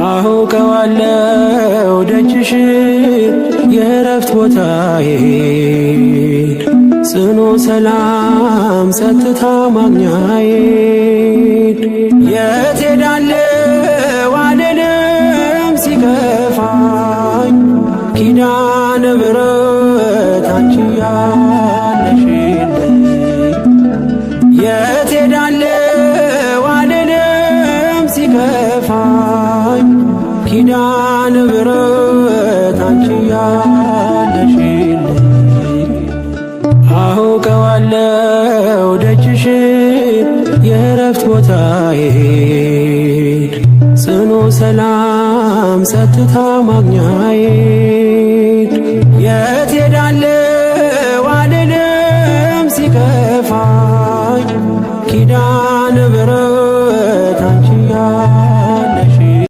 አውቀዋለሁ ደጅሽ የእረፍት ቦታዬ ጽኑ ሰላም ጸጥታ ማግኛዬ የት ሄዳለሁ አልልም ሲከፋኝ ኪዳነ ምሕረት አንቺ ያለሽልኝ የት ሄዳለሁ አልልም ሲከፋኝ ኪዳነ ምሕረት አንቺ ያለሽልኝ አውቀዋለሁ ደጅሽ የእረፍት ቦታዬ ጽኑ ሰላም ጸጥታ ማግኛዬ የት ሄዳለሁ